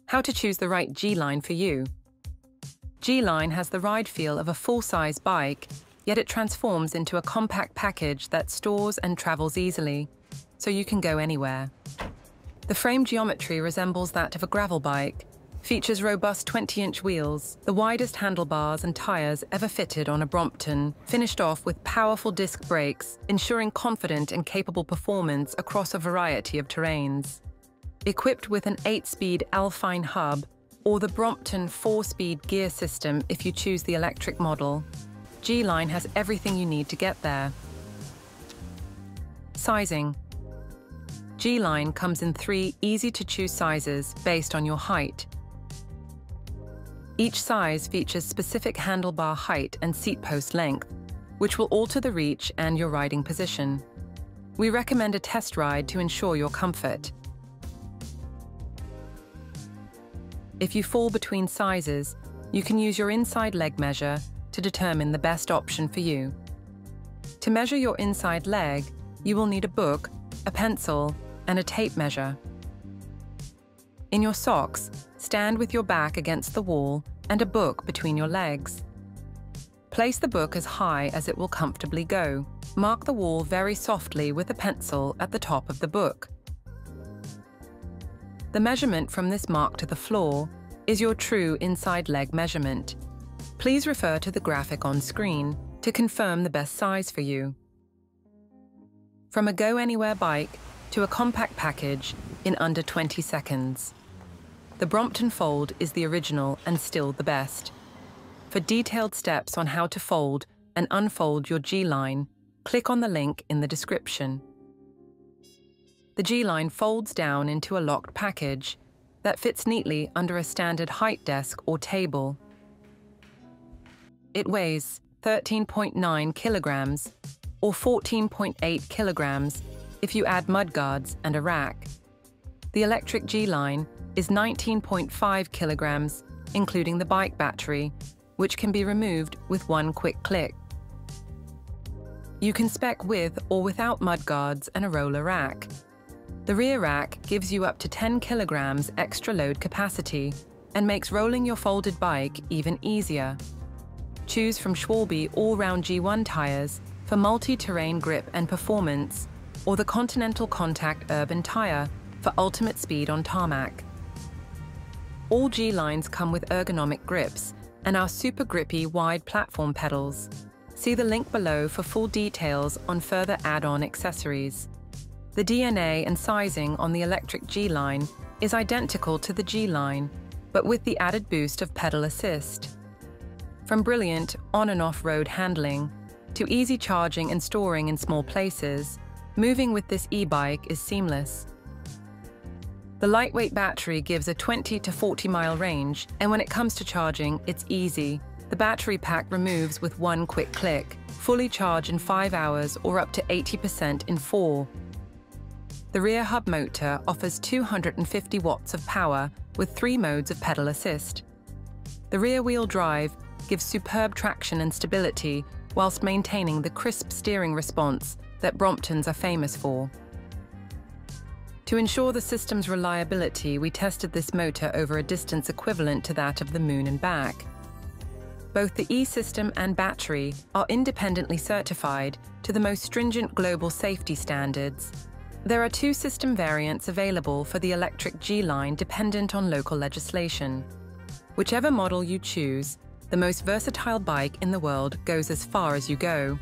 How to choose the right G Line for you. G Line has the ride feel of a full-size bike, yet it transforms into a compact package that stores and travels easily, so you can go anywhere. The frame geometry resembles that of a gravel bike, features robust 20-inch wheels, the widest handlebars and tyres ever fitted on a Brompton, finished off with powerful disc brakes, ensuring confident and capable performance across a variety of terrains. Equipped with an 8-speed Alpine hub, or the Brompton 4-speed gear system if you choose the electric model, G Line has everything you need to get there. Sizing. G Line comes in 3 easy-to-choose sizes based on your height. Each size features specific handlebar height and seat post length, which will alter the reach and your riding position. We recommend a test ride to ensure your comfort. If you fall between sizes, you can use your inside leg measure to determine the best option for you. To measure your inside leg, you will need a book, a pencil, and a tape measure. In your socks, stand with your back against the wall and a book between your legs. Place the book as high as it will comfortably go. Mark the wall very softly with a pencil at the top of the book. The measurement from this mark to the floor is your true inside leg measurement. Please refer to the graphic on screen to confirm the best size for you. From a go-anywhere bike to a compact package in under 20 seconds. The Brompton Fold is the original and still the best. For detailed steps on how to fold and unfold your G Line, click on the link in the description. The G Line folds down into a locked package that fits neatly under a standard height desk or table. It weighs 13.9 kilograms or 14.8 kilograms if you add mudguards and a rack. The electric G Line is 19.5 kilograms, including the bike battery, which can be removed with one quick click. You can spec with or without mudguards and a roller rack. The rear rack gives you up to 10 kilograms extra load capacity and makes rolling your folded bike even easier. Choose from Schwalbe all-round G1 tyres for multi-terrain grip and performance, or the Continental Contact Urban tyre for ultimate speed on tarmac. All G Lines come with ergonomic grips and our super grippy wide platform pedals. See the link below for full details on further add-on accessories. The DNA and sizing on the electric G Line is identical to the G Line, but with the added boost of pedal assist. From brilliant on- and off-road handling to easy charging and storing in small places, moving with this e-bike is seamless. The lightweight battery gives a 20 to 40-mile range, and when it comes to charging, it's easy. The battery pack removes with one quick click, fully charge in 5 hours or up to 80% in 4. The rear hub motor offers 250 watts of power with 3 modes of pedal assist. The rear-wheel drive gives superb traction and stability whilst maintaining the crisp steering response that Bromptons are famous for. To ensure the system's reliability, we tested this motor over a distance equivalent to that of the moon and back. Both the E-system and battery are independently certified to the most stringent global safety standards. There are 2 system variants available for the electric G Line dependent on local legislation. Whichever model you choose, the most versatile bike in the world goes as far as you go.